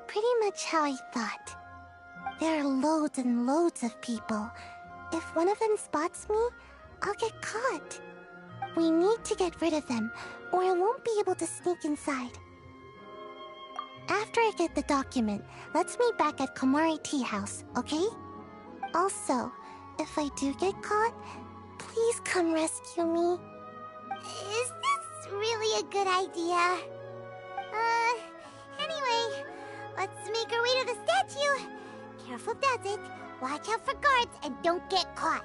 Pretty much how I thought. There are loads and loads of people. If one of them spots me, I'll get caught. We need to get rid of them, or I won't be able to sneak inside. After I get the document, let's meet back at Komari Tea House, okay? Also, if I do get caught, please come rescue me. Is this really a good idea? Anyway, let's make our way to the statue. Careful does it. Watch out for guards and don't get caught.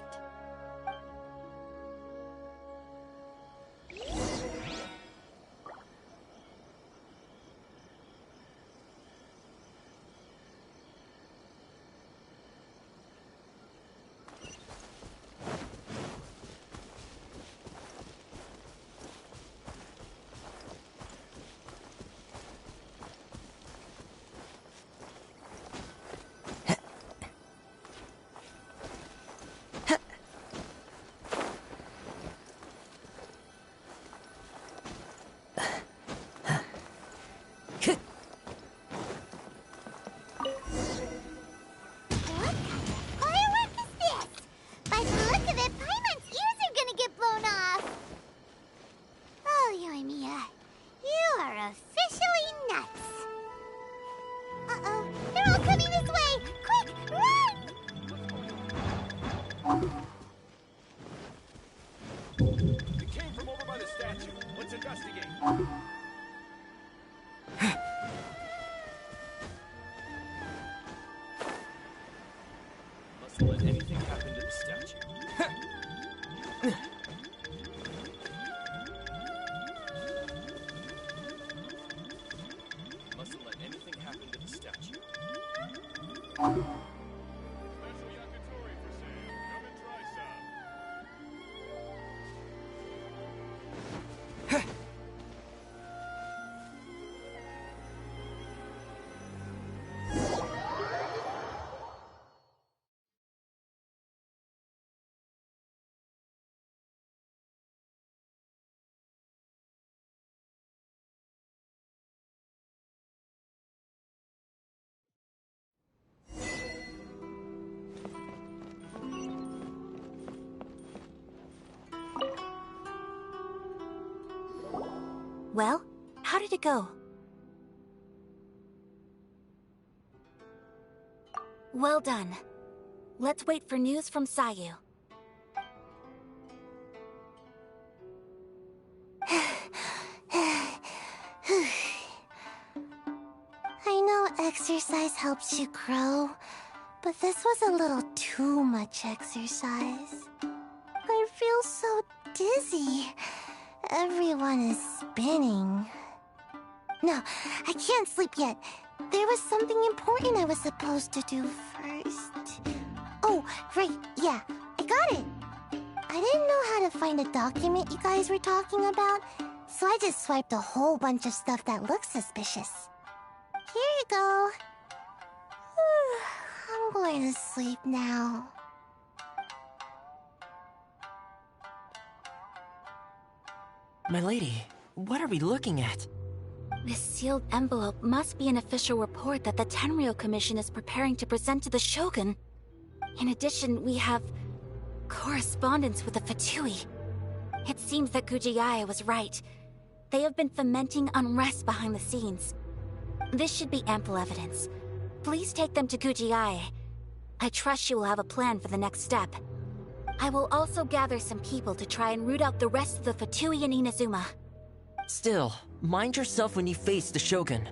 Let anything happen to the statue. Mustn't let anything happen to the statue. Special yakitori for sale. Come and try some. Well, how did it go? Well done. Let's wait for news from Sayu. I know exercise helps you grow, but this was a little too much exercise. I feel so dizzy. Everyone is spinning. No, I can't sleep yet. There was something important I was supposed to do first. Oh, right, yeah, I got it. I didn't know how to find a document you guys were talking about, so I just swiped a whole bunch of stuff that looks suspicious. Here you go. I'm going to sleep now. My lady, what are we looking at? This sealed envelope must be an official report that the Tenryou Commission is preparing to present to the Shogun. In addition, we have correspondence with the Fatui. It seems that Gujiae was right. They have been fomenting unrest behind the scenes. This should be ample evidence. Please take them to Gujiae. I trust you will have a plan for the next step. I will also gather some people to try and root out the rest of the Fatui in Inazuma. Still, mind yourself when you face the Shogun.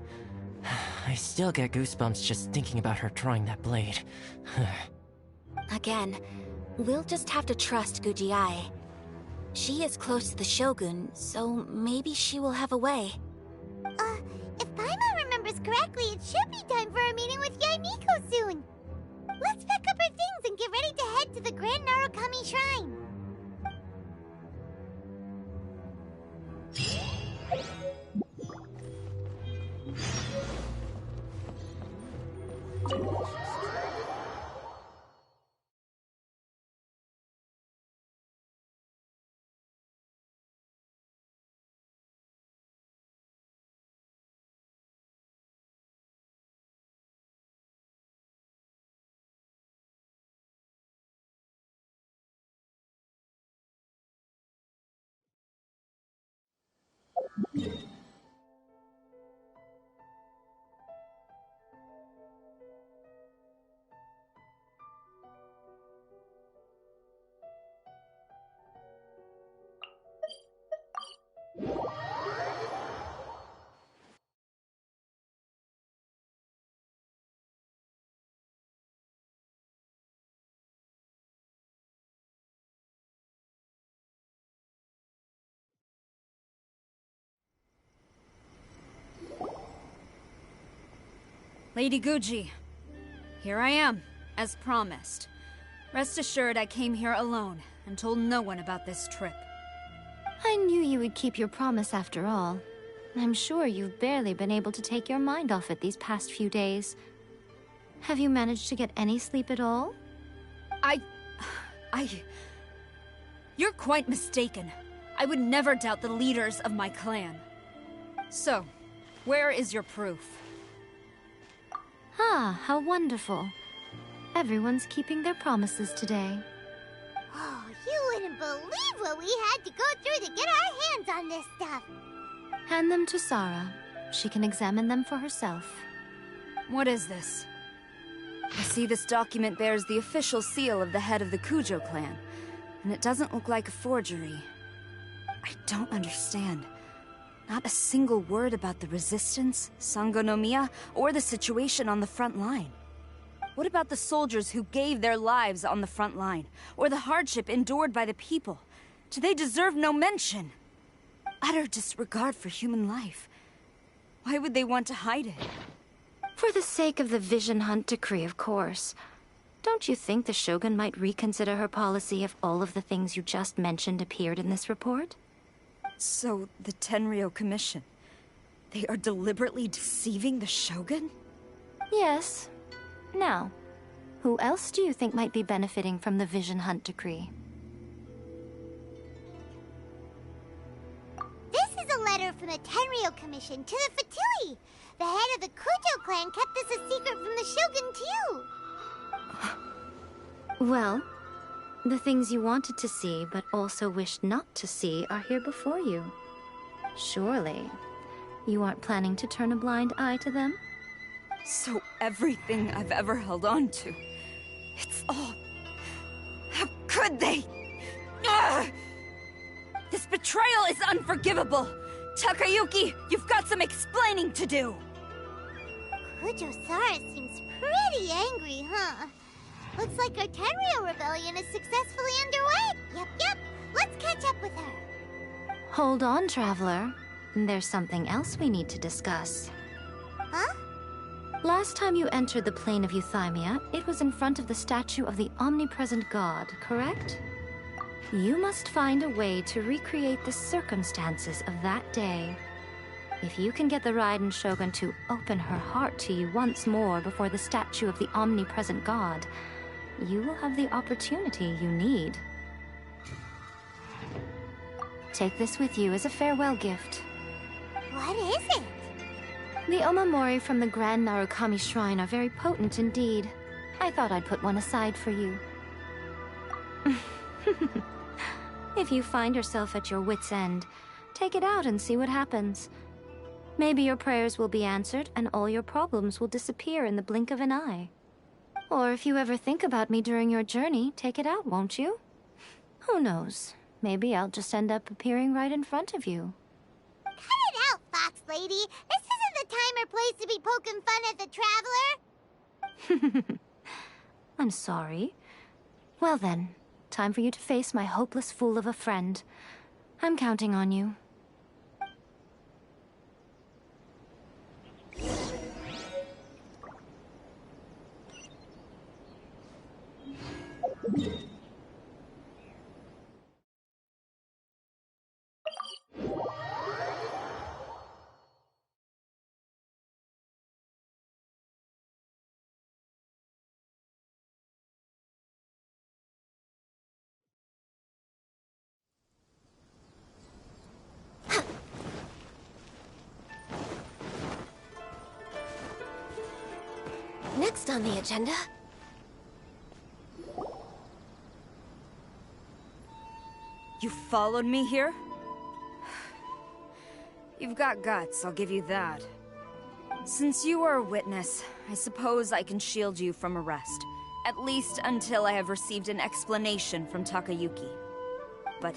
I still get goosebumps just thinking about her drawing that blade. Again, we'll just have to trust Gujiae. She is close to the Shogun, so maybe she will have a way. If Paimon remembers correctly, it should be time for a meeting with Yaimiko soon. Let's pack up our things and get ready to head to the Grand Narukami Shrine. Lady Guji, here I am, as promised. Rest assured I came here alone, and told no one about this trip. I knew you would keep your promise after all. I'm sure you've barely been able to take your mind off it these past few days. Have you managed to get any sleep at all? You're quite mistaken. I would never doubt the leaders of my clan. So, where is your proof? Ah, how wonderful. Everyone's keeping their promises today. Oh, you wouldn't believe what we had to go through to get our hands on this stuff. Hand them to Sarah. She can examine them for herself. What is this? I see this document bears the official seal of the head of the Kujo clan, and it doesn't look like a forgery. I don't understand. Not a single word about the resistance, Sangonomiya, or the situation on the front line. What about the soldiers who gave their lives on the front line, or the hardship endured by the people? Do they deserve no mention? Utter disregard for human life. Why would they want to hide it? For the sake of the Vision Hunt decree, of course. Don't you think the Shogun might reconsider her policy if all of the things you just mentioned appeared in this report? So, the Tenryou Commission, they are deliberately deceiving the Shogun? Yes. Now, who else do you think might be benefiting from the Vision Hunt decree? This is a letter from the Tenryou Commission to the Fatui. The head of the Kujo clan kept this a secret from the Shogun, too. Well, the things you wanted to see but also wished not to see are here before you. Surely, you aren't planning to turn a blind eye to them? So everything I've ever held on to, it's all... How could they? Ugh! This betrayal is unforgivable! Takayuki, you've got some explaining to do! Kujo-Sara seems pretty angry, huh? Looks like our Tenryou rebellion is successfully underway. Yep. Let's catch up with her. Hold on, Traveler. There's something else we need to discuss. Huh? Last time you entered the plane of Euthymia, it was in front of the statue of the omnipresent god, correct? You must find a way to recreate the circumstances of that day. If you can get the Raiden Shogun to open her heart to you once more before the statue of the omnipresent god, you will have the opportunity you need. Take this with you as a farewell gift. What is it? The omamori from the Grand Narukami Shrine are very potent indeed. I thought I'd put one aside for you. If you find yourself at your wit's end, take it out and see what happens. Maybe your prayers will be answered and all your problems will disappear in the blink of an eye. Or if you ever think about me during your journey, take it out, won't you? Who knows? Maybe I'll just end up appearing right in front of you. Cut it out, Fox Lady. This isn't the time or place to be poking fun at the Traveler. I'm sorry. Well then, time for you to face my hopeless fool of a friend. I'm counting on you. Next on the agenda... You followed me here? You've got guts, I'll give you that. Since you are a witness, I suppose I can shield you from arrest. At least until I have received an explanation from Takayuki. But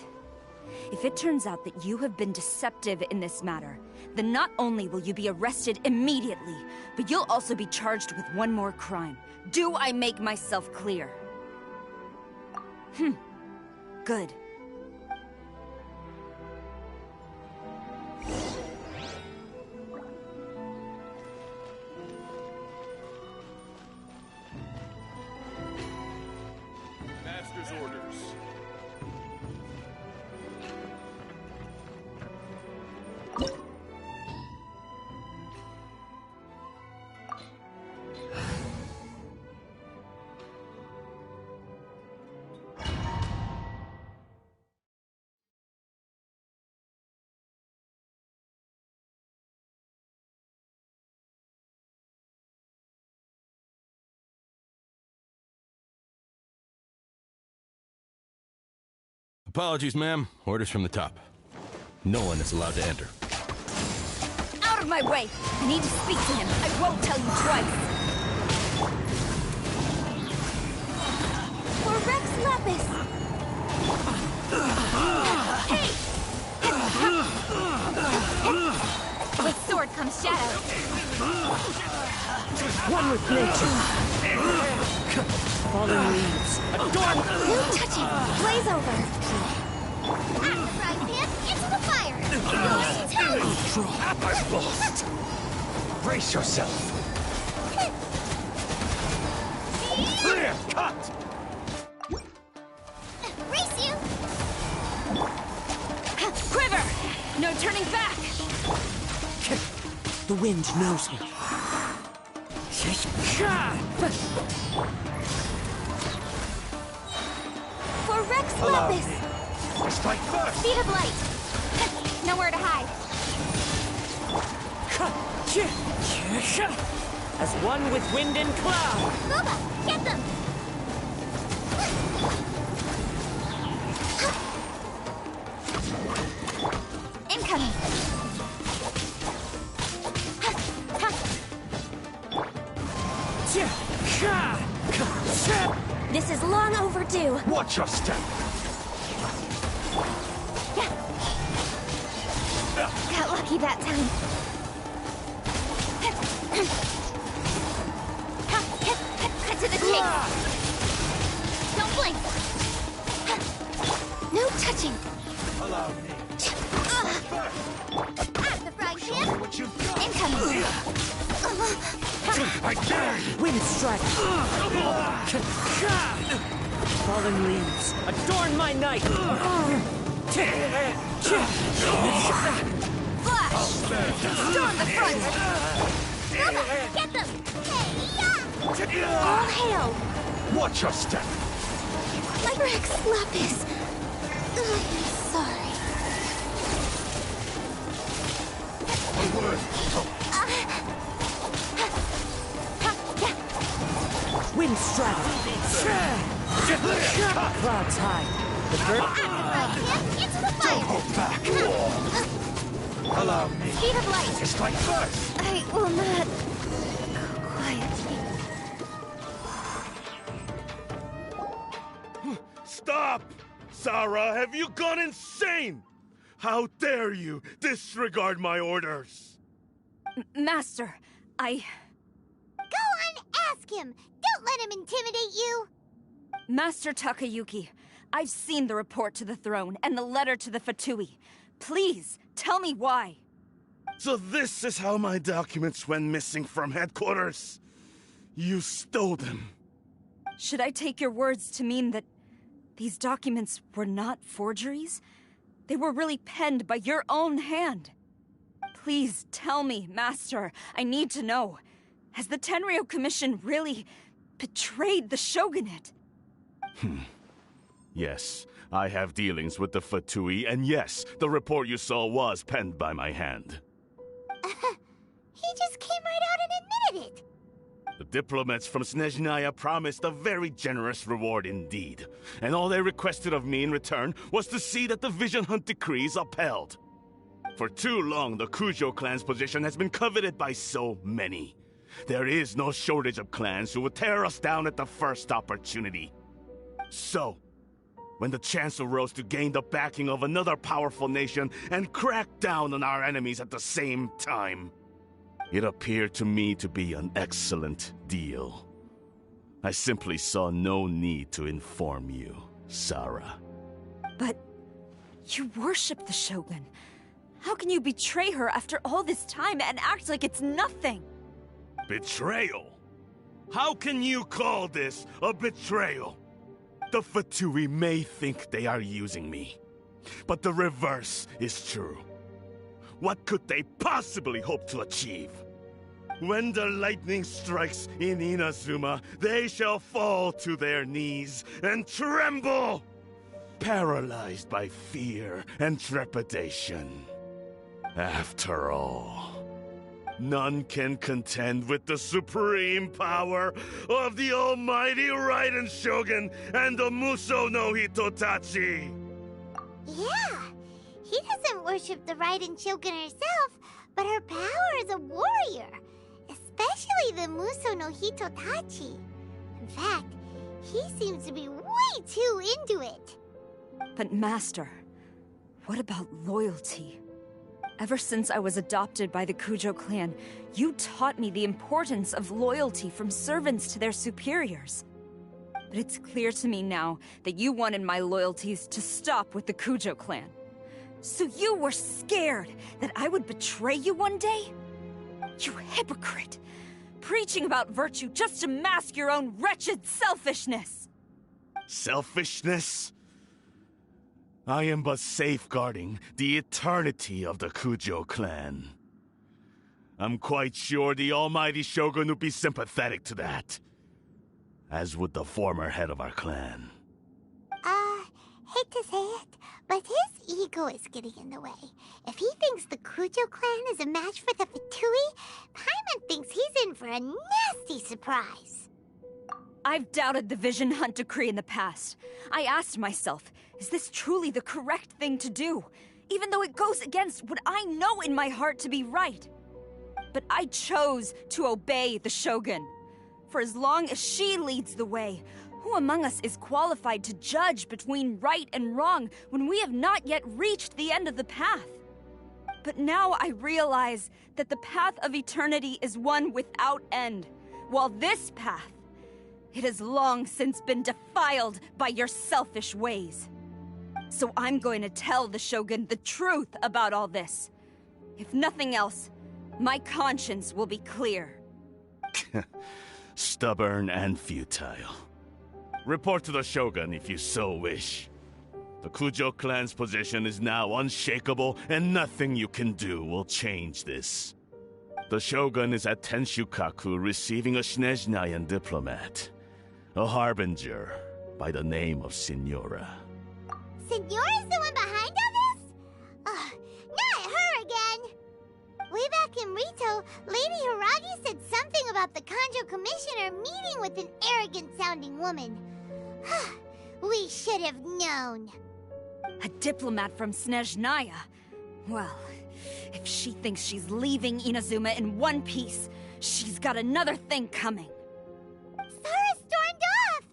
if it turns out that you have been deceptive in this matter, then not only will you be arrested immediately, but you'll also be charged with one more crime. Do I make myself clear? Good. Master's orders. Apologies, ma'am. Orders from the top. No one is allowed to enter. Out of my way! I need to speak to him. I won't tell you twice. For Rex Lapis! Hey! With sword comes shadow. One with nature. Fallen leaves. Adorn! No touching! Blaze over! At the frying pan, into the fire! I've lost. Brace yourself. Clear cut. Race you! Quiver! No turning back! The wind knows me. For Rex Lapis! Strike first. Speed of light! Nowhere to hide. As one with wind and cloud. Boba, get them! Incoming! This is long overdue. Watch your step. Got lucky that time. Cut to the chase. Don't blink. No touching. Allow me. At the frying pan. What you've got. Incoming. I dare you. Wind strike. Fallen leaves. Adorn my night. Flash! Storm the front! Boba, get them! Hey, all hail! Watch your step. Rex Lapis! I'm sorry. A word. Wind strike. Clouds high. The bird. Into the fire! Hold back. Allow me. Speed of light! Strike first. I will not go quietly. Stop! Sarah, have you gone insane? How dare you disregard my orders? Master, Go on, ask him! Don't let him intimidate you! Master Takayuki, I've seen the report to the throne and the letter to the Fatui. Please, tell me why. So this is how my documents went missing from headquarters? You stole them. Should I take your words to mean that these documents were not forgeries? They were really penned by your own hand. Please tell me, Master. I need to know. Has the Tenryou Commission really betrayed the Shogunate? Yes, I have dealings with the Fatui, and yes, the report you saw was penned by my hand. He just came right out and admitted it! The diplomats from Snezhnaya promised a very generous reward indeed, and all they requested of me in return was to see that the Vision Hunt decree is upheld. For too long, the Kujo clan's position has been coveted by so many. There is no shortage of clans who will tear us down at the first opportunity. So, when the chance arose to gain the backing of another powerful nation and crack down on our enemies at the same time, it appeared to me to be an excellent deal. I simply saw no need to inform you, Sarah. But you worship the Shogun. How can you betray her after all this time and act like it's nothing? Betrayal? How can you call this a betrayal? The Fatui may think they are using me, but the reverse is true. What could they possibly hope to achieve? When the lightning strikes in Inazuma, they shall fall to their knees and tremble, paralyzed by fear and trepidation. After all, none can contend with the supreme power of the almighty Raiden Shogun and the Muso no Hitotachi! Yeah, he doesn't worship the Raiden Shogun herself, but her power as a warrior, especially the Muso no Hitotachi. In fact, he seems to be way too into it. But Master, what about loyalty? Ever since I was adopted by the Kujo clan, you taught me the importance of loyalty from servants to their superiors. But it's clear to me now that you wanted my loyalties to stop with the Kujo clan. So you were scared that I would betray you one day? You hypocrite! Preaching about virtue just to mask your own wretched selfishness! Selfishness? I am but safeguarding the eternity of the Kujo clan. I'm quite sure the almighty Shogun would be sympathetic to that. As would the former head of our clan. Hate to say it, but his ego is getting in the way. If he thinks the Kujo clan is a match for the Fatui, Paimon thinks he's in for a nasty surprise. I've doubted the Vision Hunt decree in the past. I asked myself, is this truly the correct thing to do? Even though it goes against what I know in my heart to be right. But I chose to obey the Shogun. For as long as she leads the way, who among us is qualified to judge between right and wrong when we have not yet reached the end of the path? But now I realize that the path of eternity is one without end, while this path, it has long since been defiled by your selfish ways. So I'm going to tell the Shogun the truth about all this. If nothing else, my conscience will be clear. Stubborn and futile. Report to the Shogun if you so wish. The Kujo clan's position is now unshakable, and nothing you can do will change this. The Shogun is at Tenshukaku receiving a Snezhnayan diplomat. A harbinger by the name of Signora. Signora's the one behind all this? Not her again! Way back in Rito, Lady Hiragi said something about the Kanjo Commissioner meeting with an arrogant-sounding woman. We should have known. A diplomat from Snezhnaya? Well, if she thinks she's leaving Inazuma in one piece, she's got another thing coming. Sarah stormed off!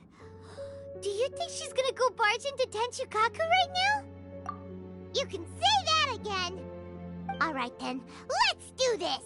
Do you think she's gonna go barge into Tenshukaku right now? You can say that again! Alright then, let's do this!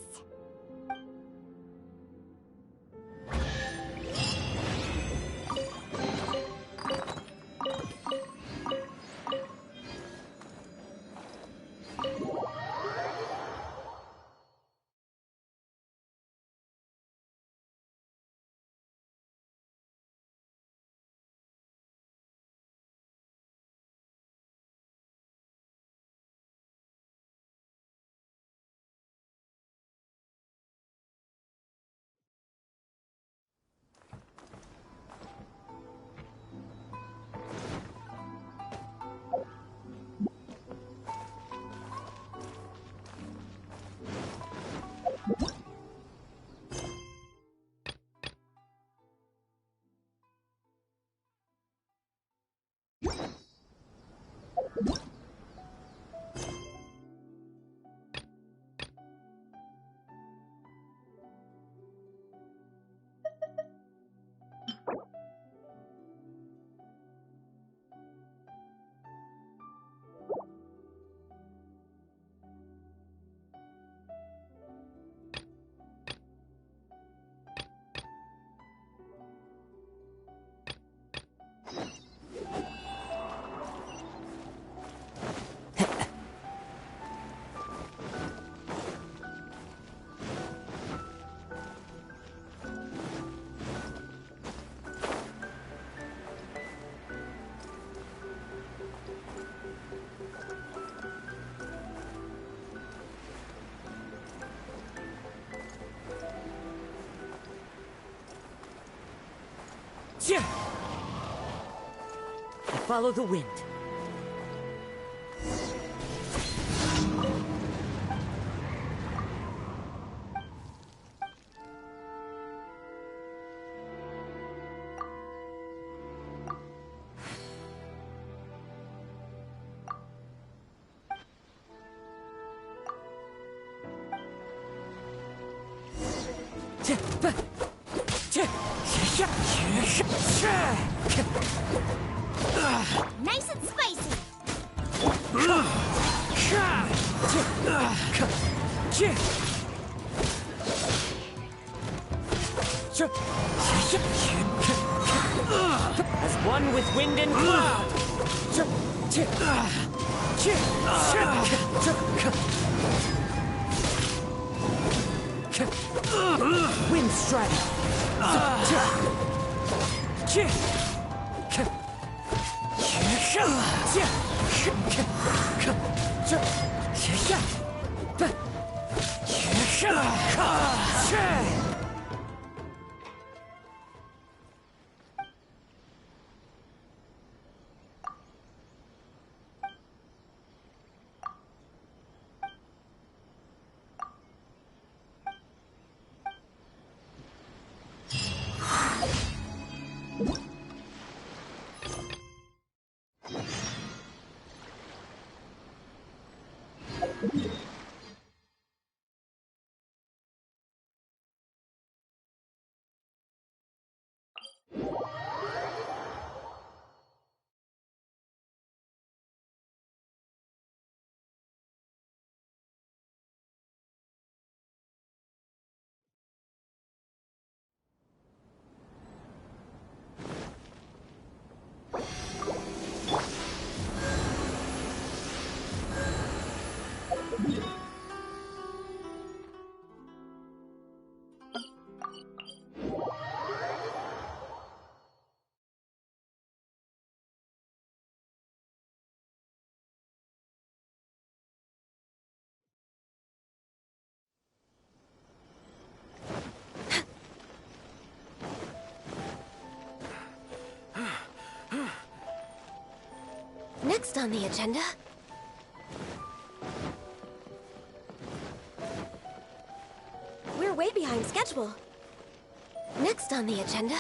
Follow the wind. Nice and spicy. As one with wind and cloud. Wind strike. Next on the agenda... We're way behind schedule. Next on the agenda...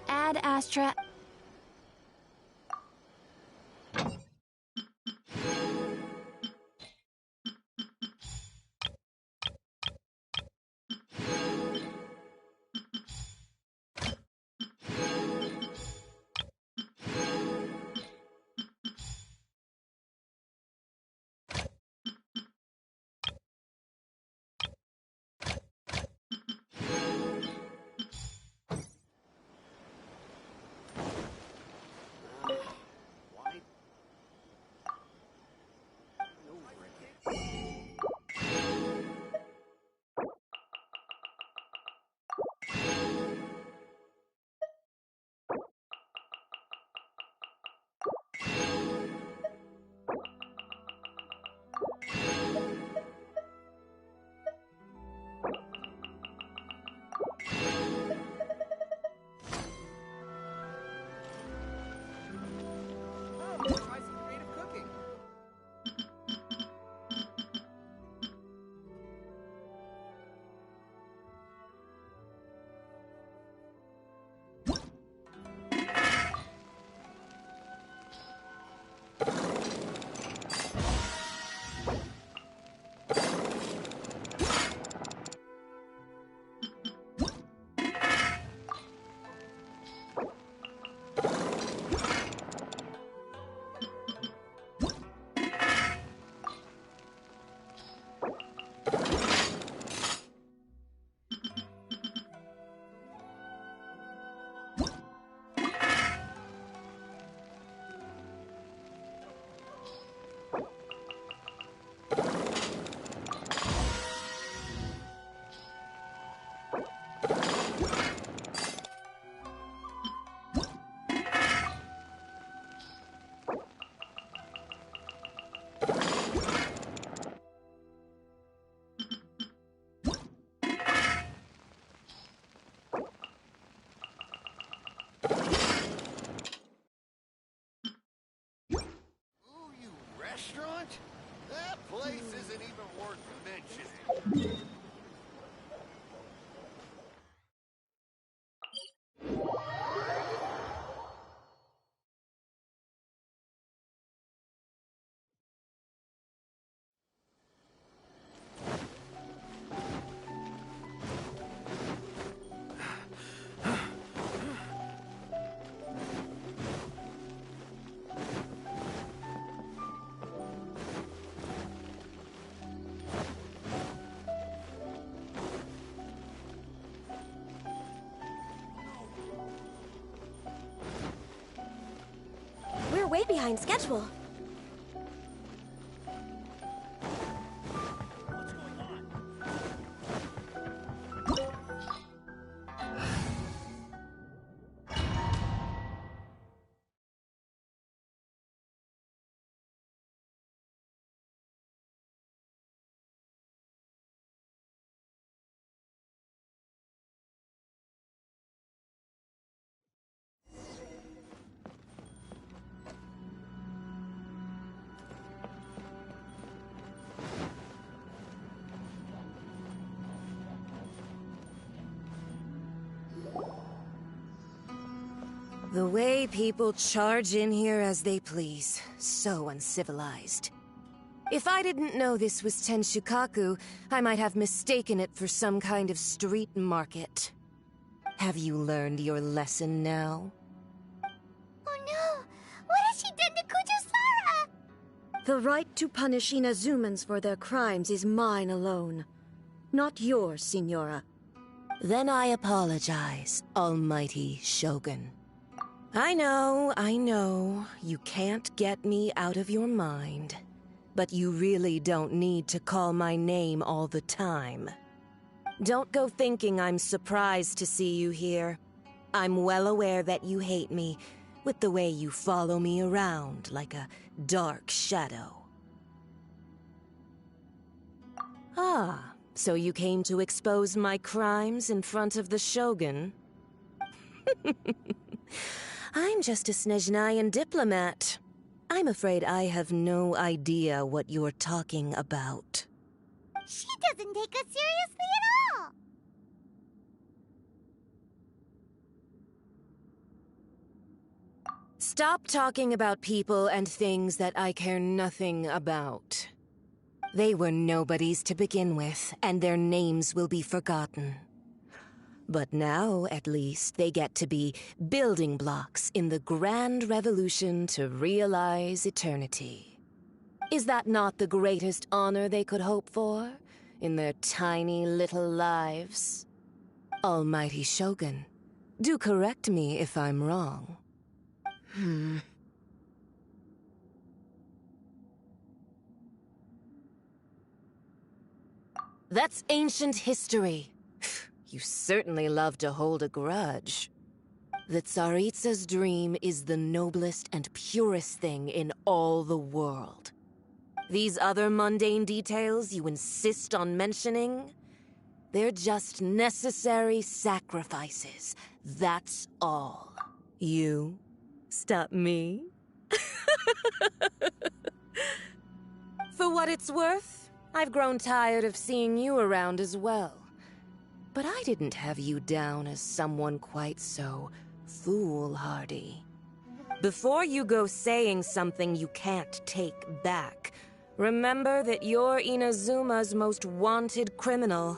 Ad Astra... place isn't even worth mentioning. We're way behind schedule. The way people charge in here as they please. So uncivilized. If I didn't know this was Tenshukaku, I might have mistaken it for some kind of street market. Have you learned your lesson now? Oh no! What has she done to Kujusara? The right to punish Inazumans for their crimes is mine alone. Not yours, Signora. Then I apologize, Almighty Shogun. I know, you can't get me out of your mind. But you really don't need to call my name all the time. Don't go thinking I'm surprised to see you here. I'm well aware that you hate me, with the way you follow me around like a dark shadow. Ah, so you came to expose my crimes in front of the Shogun? I'm just a Snezhnayan diplomat. I'm afraid I have no idea what you're talking about. She doesn't take us seriously at all! Stop talking about people and things that I care nothing about. They were nobodies to begin with, and their names will be forgotten. But now, at least, they get to be building blocks in the grand revolution to realize eternity. Is that not the greatest honor they could hope for in their tiny little lives? Almighty Shogun, do correct me if I'm wrong. That's ancient history. You certainly love to hold a grudge. The Tsaritsa's dream is the noblest and purest thing in all the world. These other mundane details you insist on mentioning, they're just necessary sacrifices. That's all. You stop me? For what it's worth, I've grown tired of seeing you around as well. But I didn't have you down as someone quite so foolhardy. Before you go saying something you can't take back, remember that you're Inazuma's most wanted criminal.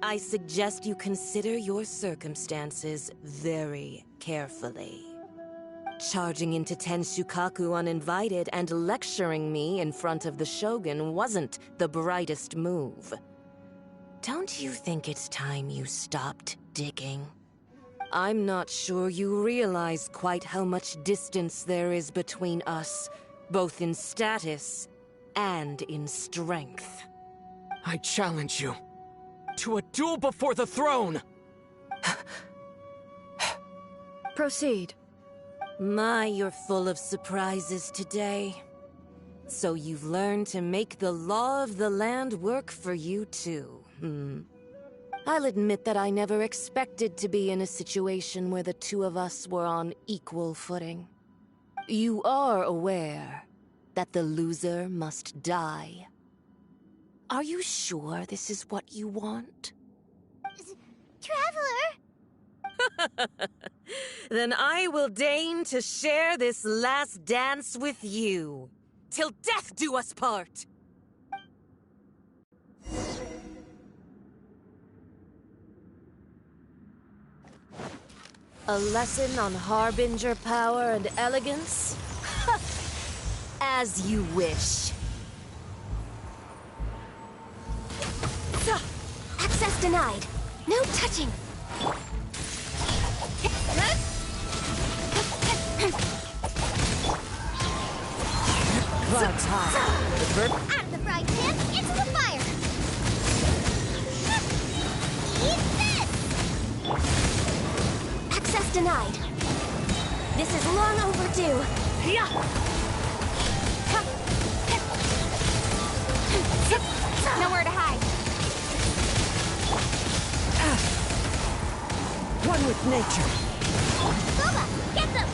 I suggest you consider your circumstances very carefully. Charging into Tenshukaku uninvited and lecturing me in front of the Shogun wasn't the brightest move. Don't you think it's time you stopped digging? I'm not sure you realize quite how much distance there is between us, both in status and in strength. I challenge you to a duel before the throne! Proceed. My, you're full of surprises today. So you've learned to make the law of the land work for you too, I'll admit that I never expected to be in a situation where the two of us were on equal footing. You are aware that the loser must die. Are you sure this is what you want? Traveler! Then I will deign to share this last dance with you. Till death do us part! A lesson on Harbinger power and elegance? As you wish. Access denied. No touching. Clouds high. Out of the frying pan, into the fire! Eat this! Access denied. This is long overdue. Nowhere to hide. One with nature. Boba, get them!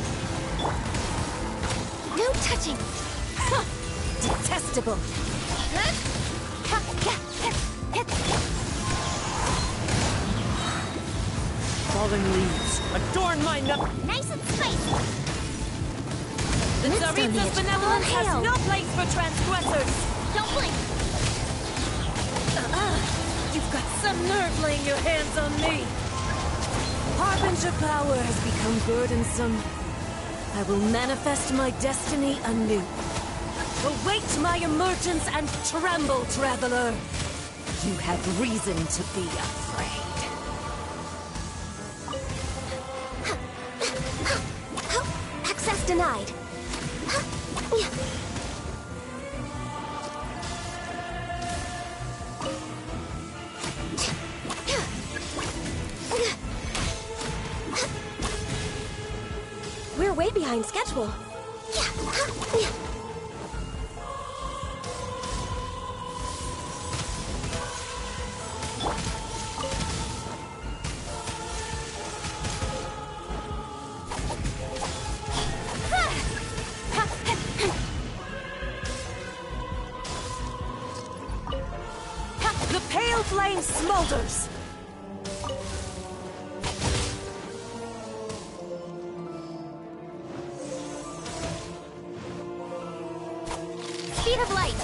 No touching. Detestable. Fallen leaves adorn my Nice and spicy. The Tsaritsa's benevolence has no place for transgressors. Don't blink. You've got some nerve laying your hands on me. Harbinger power has become burdensome. I will manifest my destiny anew. Await my emergence and tremble, traveler. You have reason to be afraid. Access denied. We're way behind schedule. The pale flame smolders! Speed of light.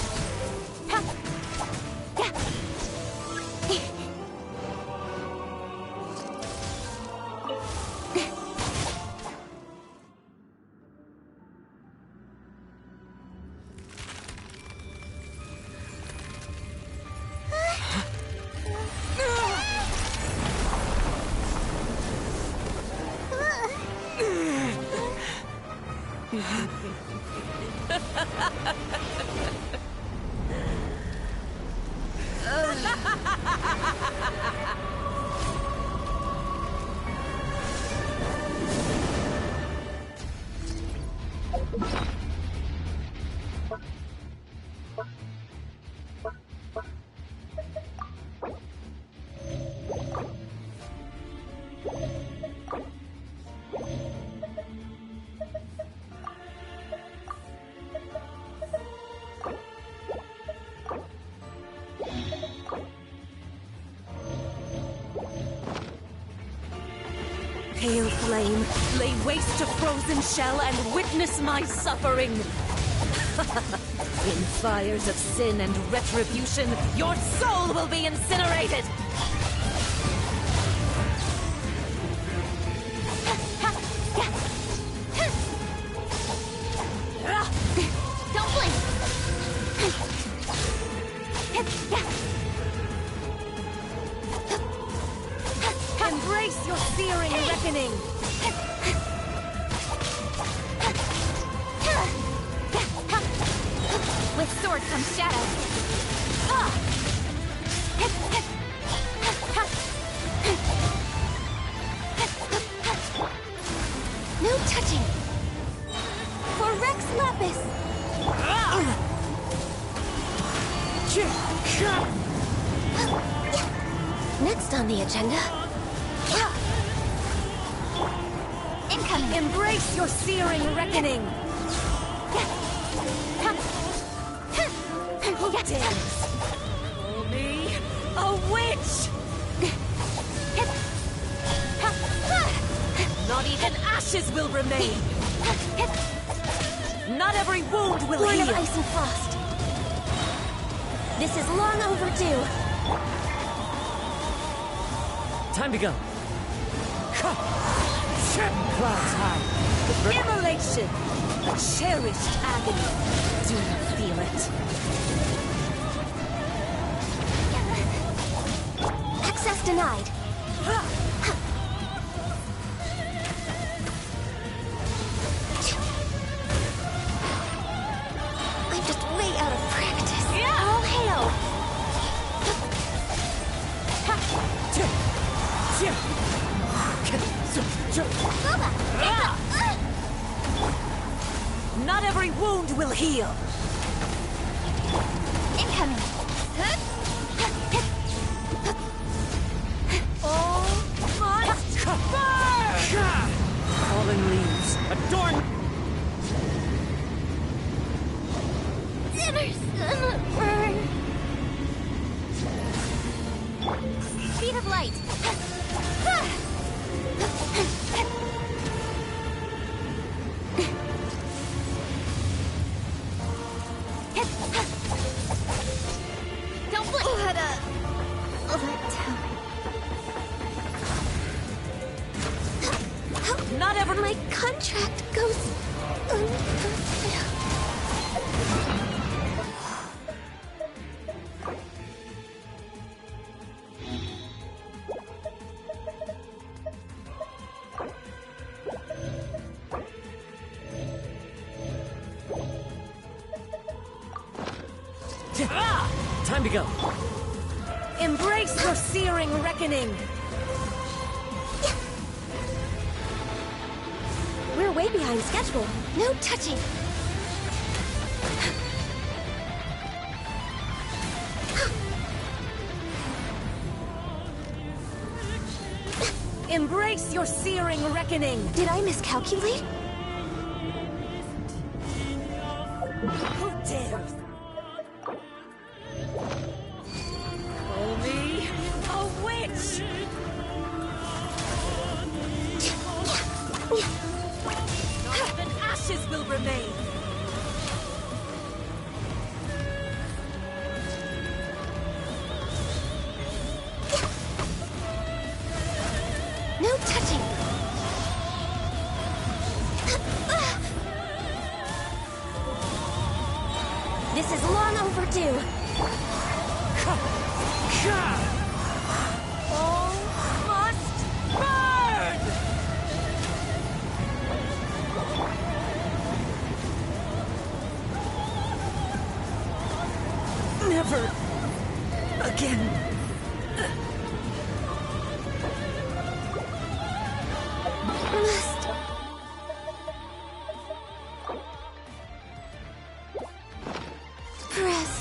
Pale flame, lay waste to frozen shell and witness my suffering. In fires of sin and retribution, your soul will be incinerated! Don't blink. Embrace your searing reckoning! With sword comes shadow. No touching. For Rex Lapis. Next on the agenda. Incoming. Embrace your searing reckoning! Who dares? A witch! Not even ashes will remain! Not every wound will Born heal! of ice and frost. This is long overdue. Time to go. Clouds high. Immolation! A cherished agony. Do you feel it? Access denied. I'm just way out of practice. All hail! Not every wound will heal! Incoming! All must burn! Fallen leaves, adorn... Burn! Speed of light! Don't blink! Not ever... My contract goes unfulfilled. Time to go. Embrace your searing reckoning! We're way behind schedule. No touching. Embrace your searing reckoning! Did I miscalculate? Who dares? Call me a witch! Not even ashes will remain! No touching. This is long overdue. All must burn! Never again. Must. Press.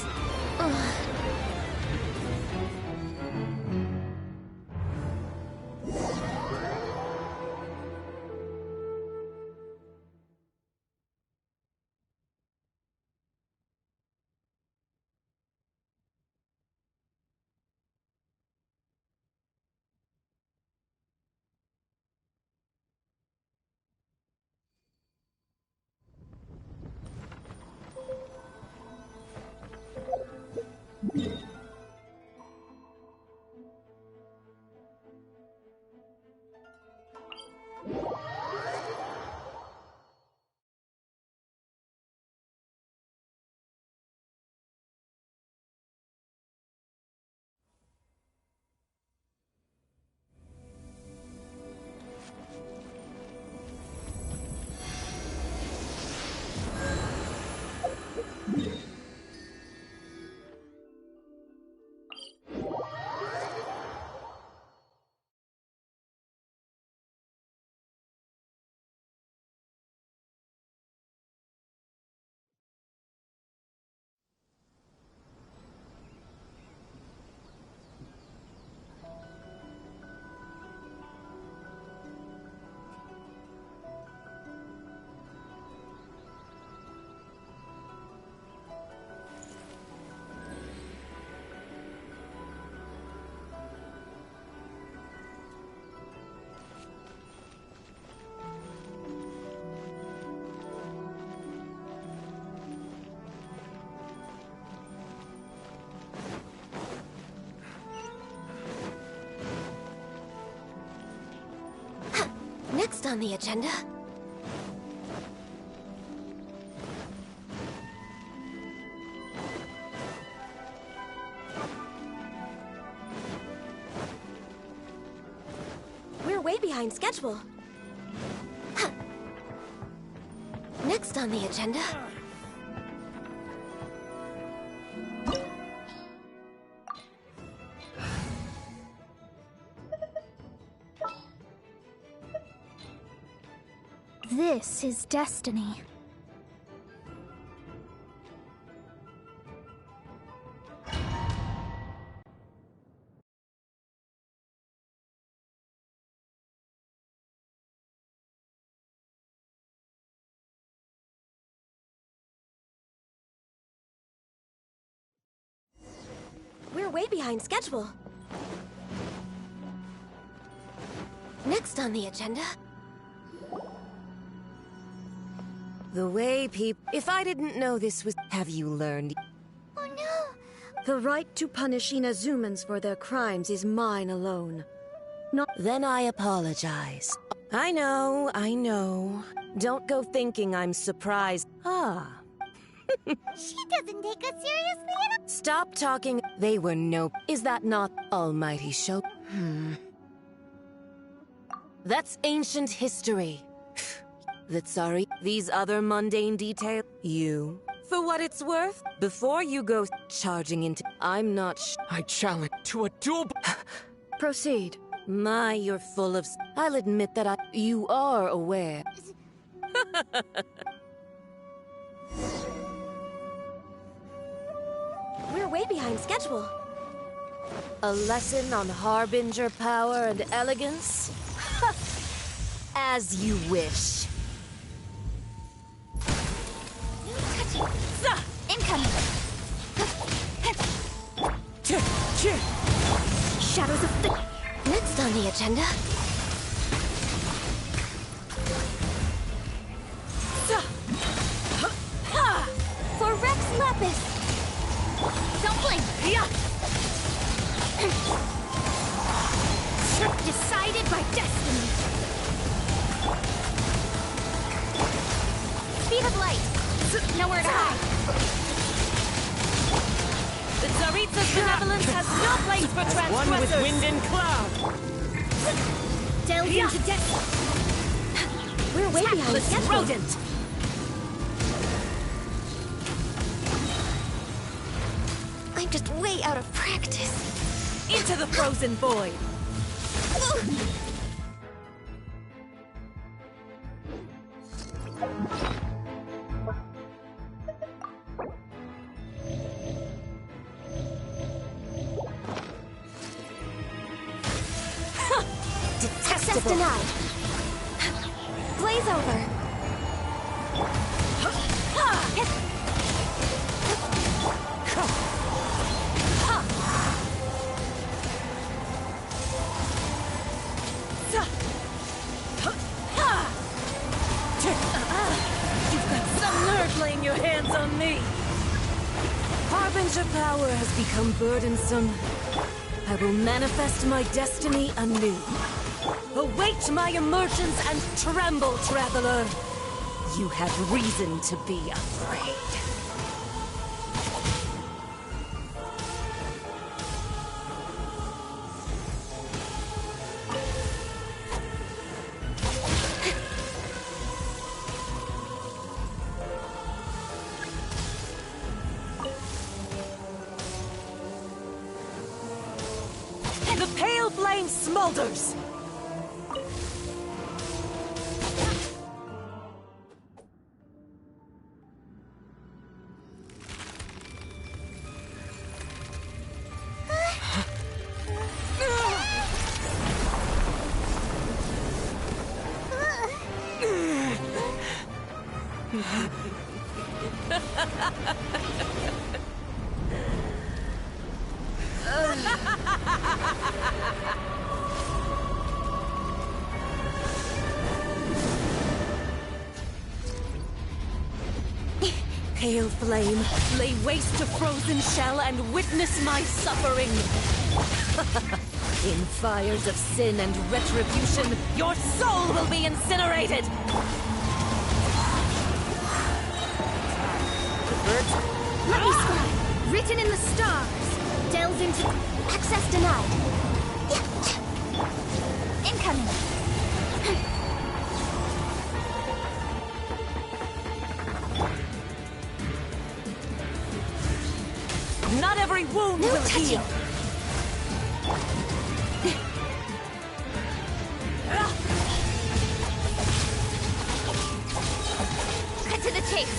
Next on the agenda... We're way behind schedule. Next on the agenda... This is destiny. We're way behind schedule. Next on the agenda... The way If I didn't know this was... Have you learned? Oh no! The right to punish Inazumans for their crimes is mine alone. Not... Then I apologize. I know. Don't go thinking I'm surprised. Ah. She doesn't take us seriously at all. Stop talking. They were no... Is that not Almighty Show? That's ancient history. That's sorry. These other mundane details. You. For what it's worth, before you go charging into... I'm not I challenge to a duel. Proceed. My, you're full of... I'll admit that You are aware. We're way behind schedule. A lesson on Harbinger power and elegance? As you wish. Incoming! Shadows of the... Next on the agenda... For Rex Lapis! Don't blink! Decided by destiny! Speed of light! Nowhere to hide! The Tsaritsa's benevolence has no place for transgressors! One with wind and cloud! Delve into death! We're way behind schedule! Rodent! I'm just way out of practice. Into the frozen void! Access denied. Blaze over. You've got some nerve laying your hands on me! Harbinger power has become burdensome. I will manifest my destiny anew. Await my emergence and tremble, traveler. You have reason to be afraid. The pale flame smolders! Pale flame, lay waste to frozen shell and witness my suffering. In fires of sin and retribution, your soul will be incinerated! Lucky Scribe, written in the stars, delves into... Access denied. Incoming. Not every wound No will touching. heal! Cut to the chase.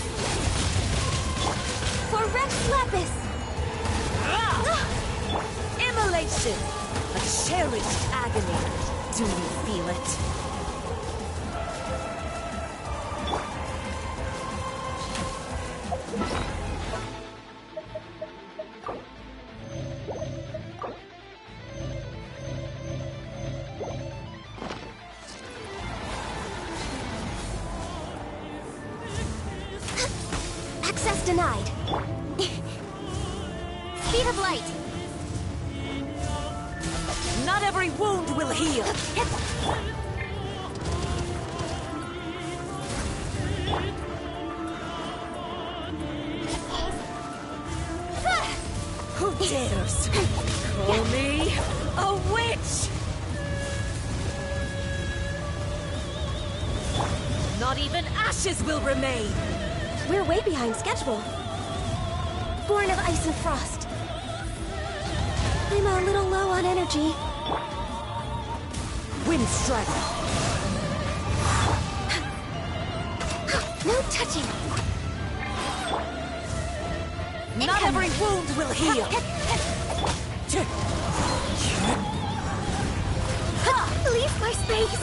For Rex Lapis. Immolation! A cherished agony. Do you feel it? Access denied. Speed of light. Not every wound will heal! Who dares call me a witch? Not even ashes will remain! We're way behind schedule. Born of ice and frost. I'm a little low on energy. Wind strike! No touching. Not every wound will heal! Leave my space.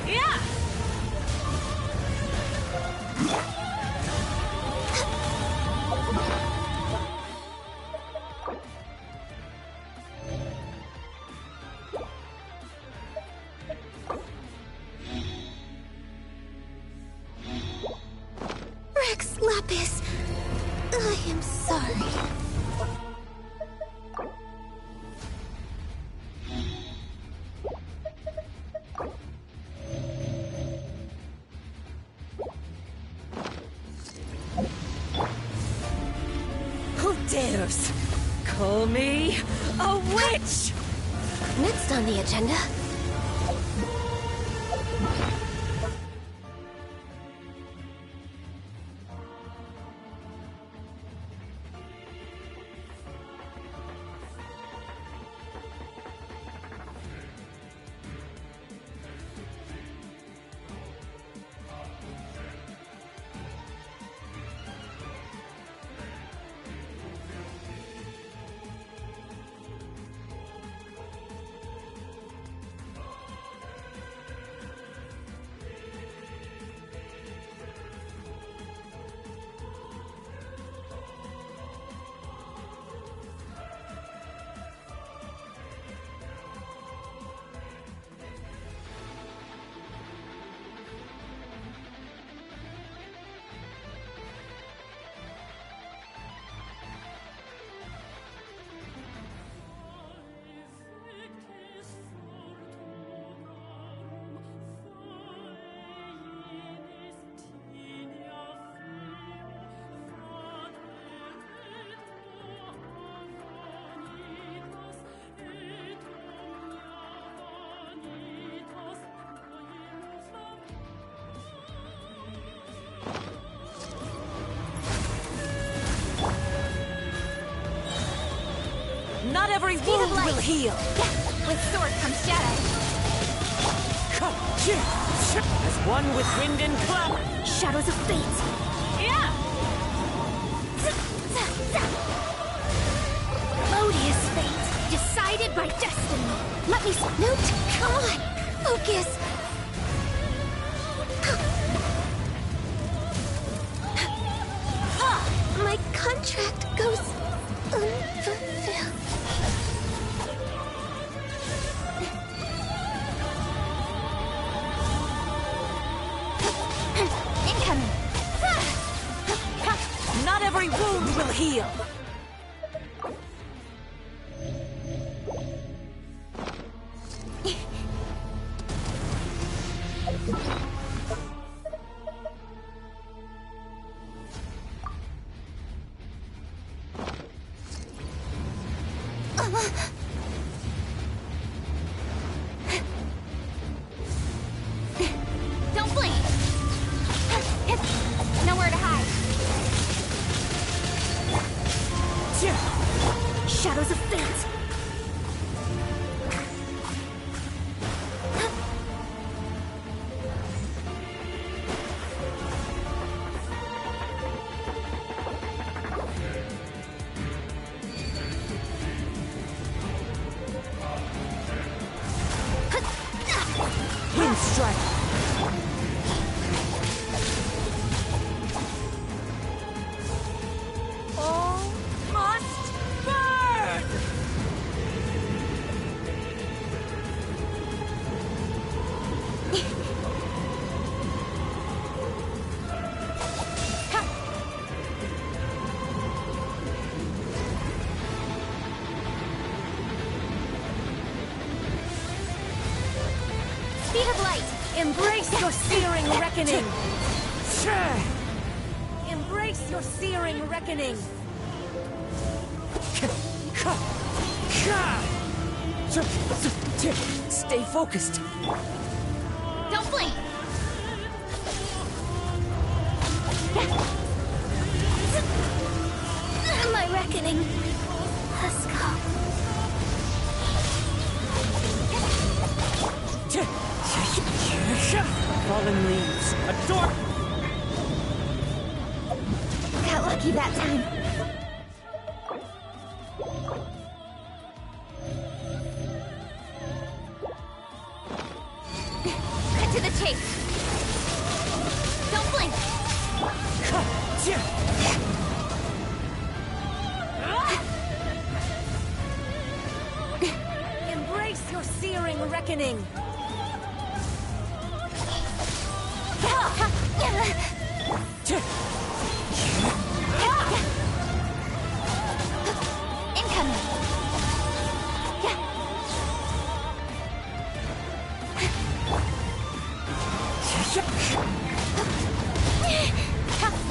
Yeah! Rex Lapis. I am sorry. Who dares call me a witch? Next on the agenda. Not every wound will heal! With sword comes shadow. As one with wind and cloud. Shadows of fate. Yeah! Odious fate. Decided by destiny. Let me... No, come on. Focus. My contract goes unfulfilled. Incoming. Not every wound will heal! strike. All must burn! Speed of light! Embrace your searing reckoning! Embrace your searing reckoning! Stay focused. Don't blink! My reckoning. Let's go. Fallen leaves. A door. Got lucky that time. Cut to the chase! Don't blink! Embrace your searing reckoning! Incoming.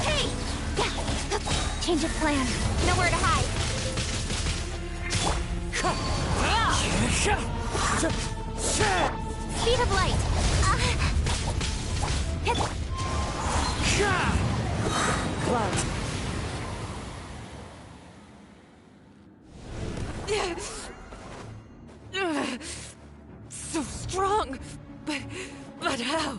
Hey! Change of plan. Nowhere to hide. Speed of light. Clouds. So strong, but how?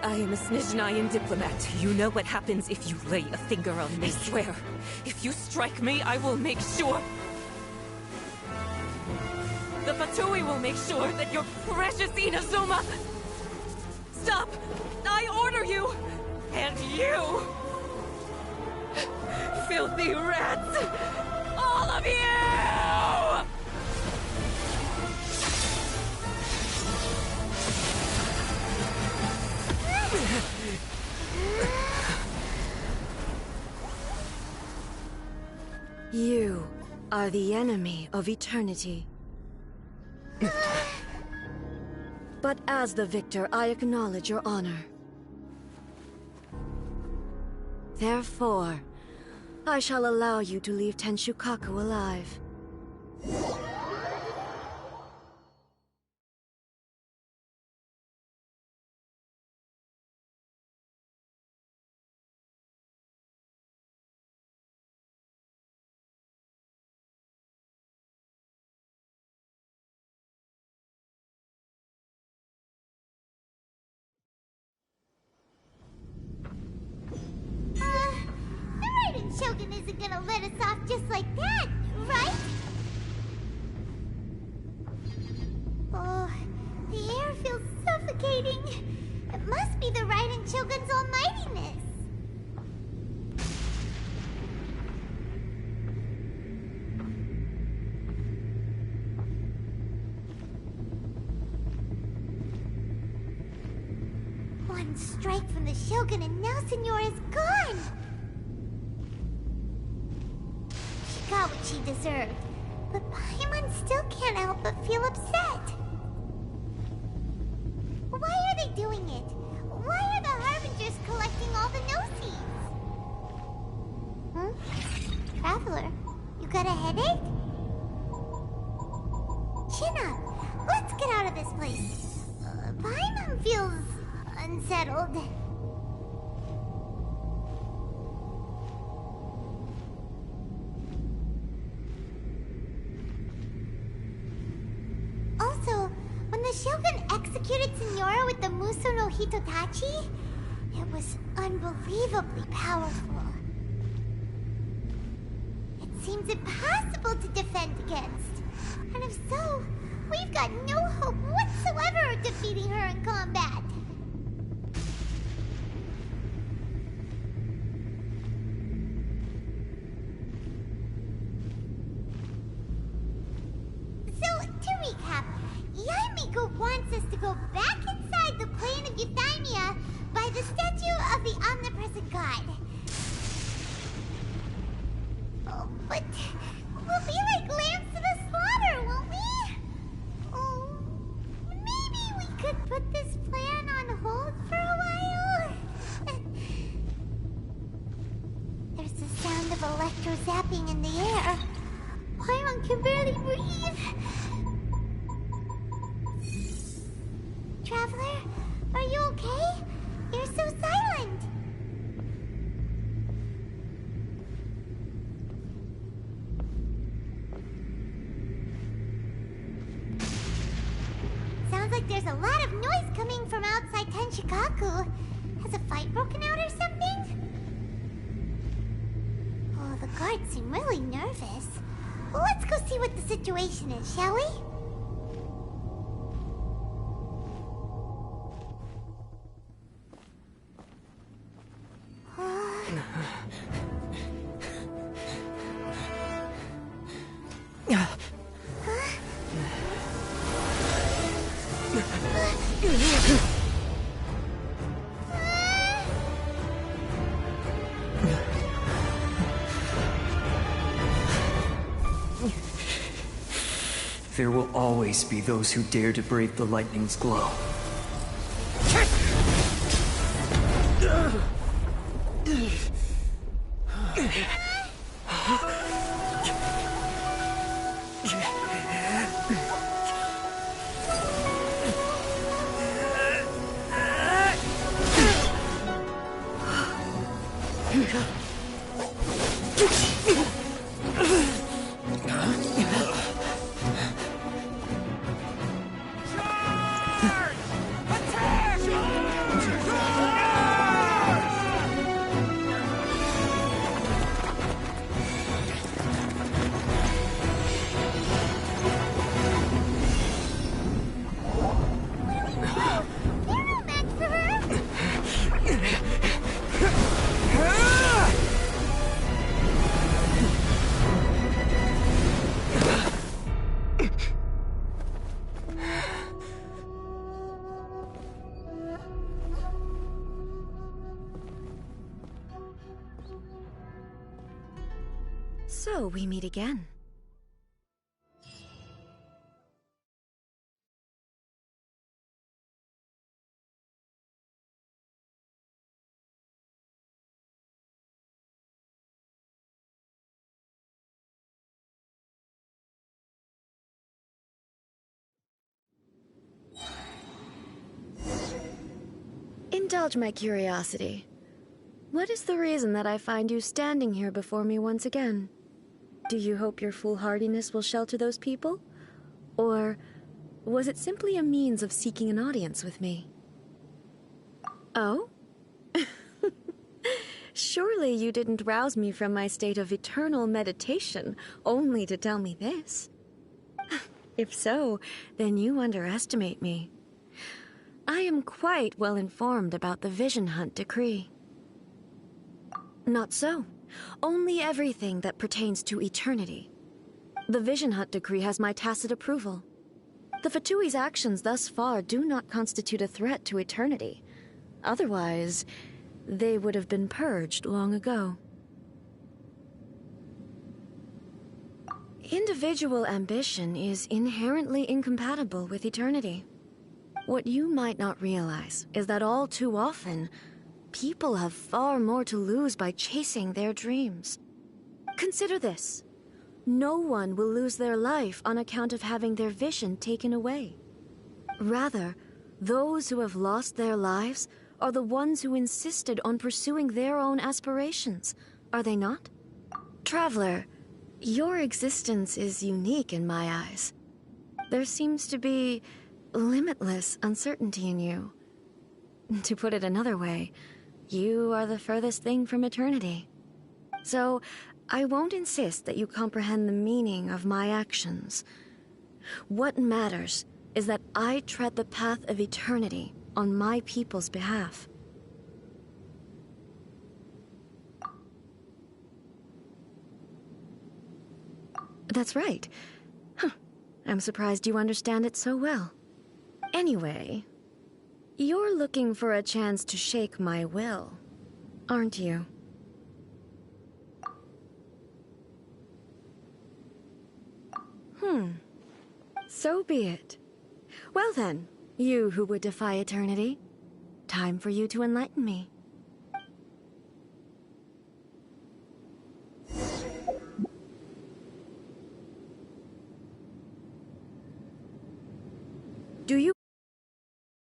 I am a Snezhnayan diplomat. You know what happens if you lay a finger on me. I swear, if you strike me, I will make sure. The Fatui will make sure that your precious Inazuma... Stop! I order you! And you! Filthy rats! All of you! You are the enemy of eternity. But as the victor, I acknowledge your honor. Therefore, I shall allow you to leave Tenshukaku alive. Shogun isn't gonna let us off just like that, right? Oh, the air feels suffocating. It must be the Raiden Shogun's almightiness. One strike from the Shogun and now Signora's gone! Got what she deserved, but Paimon still can't help but feel upset. Why are they doing it? Why are the Harbingers collecting all the no-seeds? Traveler, you got a headache? Chin up. Let's get out of this place. Paimon feels unsettled. Shogun executed Signora with the Muso no Hitotachi, it was unbelievably powerful. It seems impossible to defend against. And if so, we've got no hope whatsoever of defeating her in combat. So, to recap, Yaemiko wants us to go back inside the plane of Euthymia by the statue of the omnipresent god. Oh, but we'll be like lambs to the slaughter, won't we? Oh, maybe we could put this plan on hold for a while? There's the sound of electro-zapping in the air. Paimon can barely breathe. Traveler, are you okay? You're so silent. Sounds like there's a lot of noise coming from outside Tenshikaku. Has a fight broken out or something? Oh, the guards seem really nervous. Well, let's go see what the situation is, shall we? There will always be those who dare to brave the lightning's glow. So we meet again. Indulge my curiosity. What is the reason that I find you standing here before me once again? Do you hope your foolhardiness will shelter those people? Or was it simply a means of seeking an audience with me? Oh? Surely you didn't rouse me from my state of eternal meditation only to tell me this. If so, then you underestimate me. I am quite well informed about the Vision Hunt decree. Not so. Only everything that pertains to eternity. The Vision Hunt decree has my tacit approval. The Fatui's actions thus far do not constitute a threat to eternity. Otherwise, they would have been purged long ago. Individual ambition is inherently incompatible with eternity. What you might not realize is that all too often, people have far more to lose by chasing their dreams. Consider this. No one will lose their life on account of having their vision taken away. Rather, those who have lost their lives are the ones who insisted on pursuing their own aspirations, are they not? Traveler, your existence is unique in my eyes. There seems to be limitless uncertainty in you. To put it another way, you are the furthest thing from eternity. So, I won't insist that you comprehend the meaning of my actions. What matters is that I tread the path of eternity on my people's behalf. That's right. Huh. I'm surprised you understand it so well. Anyway, you're looking for a chance to shake my will, aren't you? So be it. Well then, you who would defy eternity, time for you to enlighten me. Do you